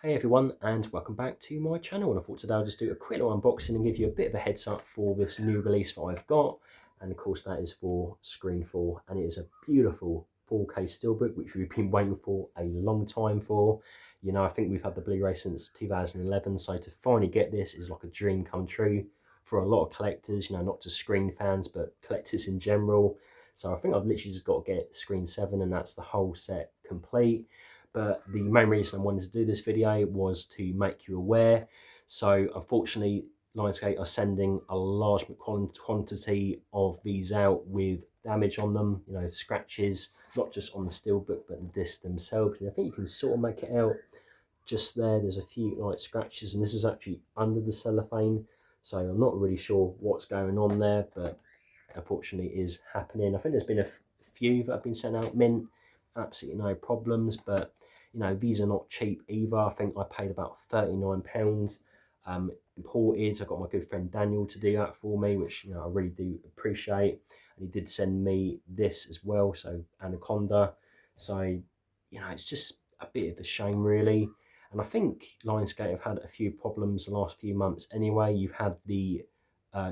Hey everyone, and welcome back to my channel. And I thought today I'll just do a quick little unboxing and give you a bit of a heads up for this new release that I've got. And of course that is for Screen 4, and it is a beautiful 4K Steelbook which we've been waiting for a long time for. You know, I think we've had the Blu-ray since 2011, so to finally get this is like a dream come true for a lot of collectors, you know, not just Screen fans but collectors in general. So I think I've literally just got to get Screen 7 and that's the whole set complete. But the main reason I wanted to do this video was to make you aware. So unfortunately, Lionsgate are sending a large quantity of these out with damage on them, you know, scratches, not just on the steelbook, but the discs themselves. And I think you can sort of make it out just there. There's a few like scratches, and this is actually under the cellophane. So I'm not really sure what's going on there, but unfortunately it is happening. I think there's been a few that have been sent out mint, absolutely no problems, but you know, these are not cheap either. I think I paid about £39 imported. I got my good friend Daniel to do that for me, which, you know, I really do appreciate. And he did send me this as well, so Anaconda. So, you know, it's just a bit of a shame really. And I think Lionsgate have had a few problems the last few months anyway. You've had the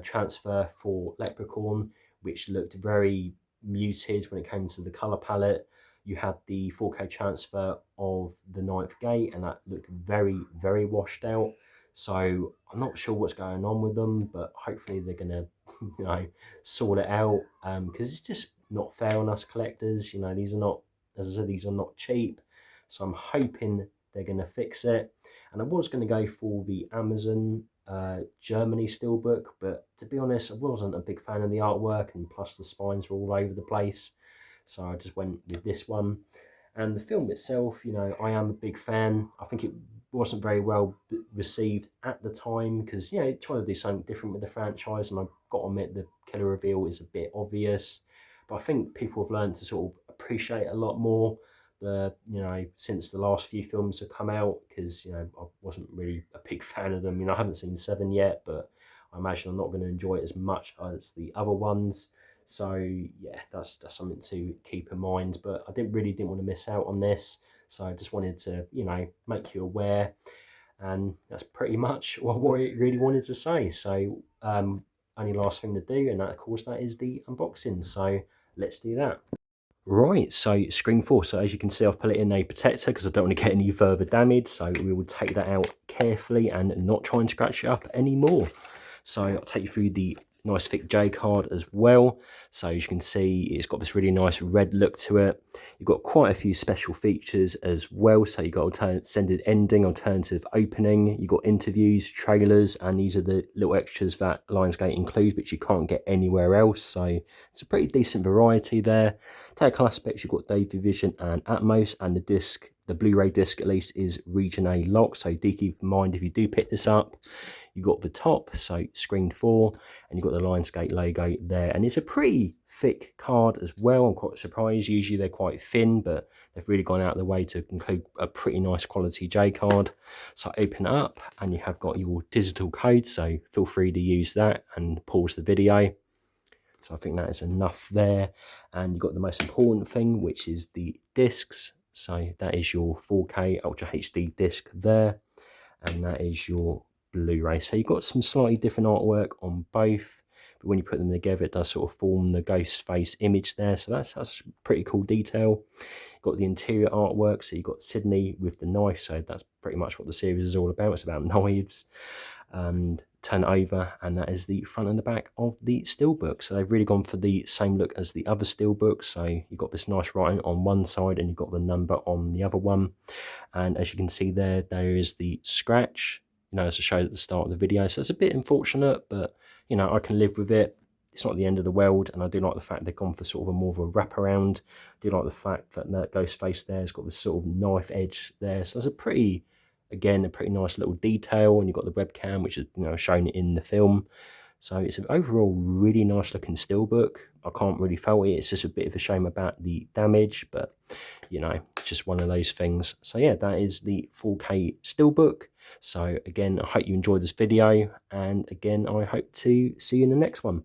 transfer for Leprechaun, which looked very muted when it came to the color palette. You had the 4K transfer of The Ninth Gate, and that looked very, very washed out. So I'm not sure what's going on with them, but hopefully they're gonna, you know, sort it out. Because it's just not fair on us collectors. You know, these are not, as I said, these are not cheap. So I'm hoping they're gonna fix it. And I was gonna go for the Amazon Germany Steelbook, but to be honest, I wasn't a big fan of the artwork, and plus the spines were all over the place. So I just went with this one. And the film itself, you know, I am a big fan. I think it wasn't very well received at the time because, you know, trying to do something different with the franchise, and I've got to admit the killer reveal is a bit obvious. But I think people have learned to sort of appreciate a lot more you know, since the last few films have come out, because, you know, I wasn't really a big fan of them. You know, I haven't seen 7 yet, but I imagine I'm not going to enjoy it as much as the other ones. So yeah, that's something to keep in mind. But I didn't want to miss out on this, so I just wanted to, you know, make you aware, and that's pretty much what I really wanted to say. So only last thing to do, and that, of course, that is the unboxing. So let's do that. Right, so Screen 4. So as you can see, I've put it in a protector because I don't want to get any further damage. So we will take that out carefully and not try and scratch it up anymore. So I'll take you through the nice thick J card as well. So as you can see, it's got this really nice red look to it. You've got quite a few special features as well. So you've got extended ending, alternative opening, you've got interviews, trailers, and these are the little extras that Lionsgate includes, which you can't get anywhere else. So it's a pretty decent variety there. Technical aspects, you've got Dolby Vision and Atmos, and the disc, the Blu-ray disc at least, is region A locked. So do keep in mind if you do pick this up, you've got the top, so Screen 4, and you've got the Lionsgate logo there. And it's a pretty thick card as well. I'm quite surprised. Usually they're quite thin, but they've really gone out of the way to include a pretty nice quality J card. So open it up, and you have got your digital code, so feel free to use that and pause the video. So I think that is enough there. And you've got the most important thing, which is the discs. So that is your 4K Ultra HD disc there, and that is your Blu-ray. So you've got some slightly different artwork on both, but when you put them together, it does sort of form the ghost face image there. So that's pretty cool detail. You've got the interior artwork. So you've got Sydney with the knife. So that's pretty much what the series is all about. It's about knives. And turn it over, and that is the front and the back of the steelbook. So they've really gone for the same look as the other steelbooks. So you've got this nice writing on one side, and you've got the number on the other one. And as you can see there is the scratch, you know, as I showed at the start of the video. So it's a bit unfortunate, but, you know, I can live with it. It's not the end of the world, and I do like the fact they've gone for sort of a more of a wraparound. I do like the fact that that ghost face there has got this sort of knife edge there. So it's a pretty, again, a pretty nice little detail, and you've got the webcam, which is, you know, shown in the film. So it's an overall really nice looking steelbook. I can't really fault it. It's just a bit of a shame about the damage, but, you know, just one of those things. So yeah, that is the 4K steelbook. So again, I hope you enjoyed this video, and again, I hope to see you in the next one.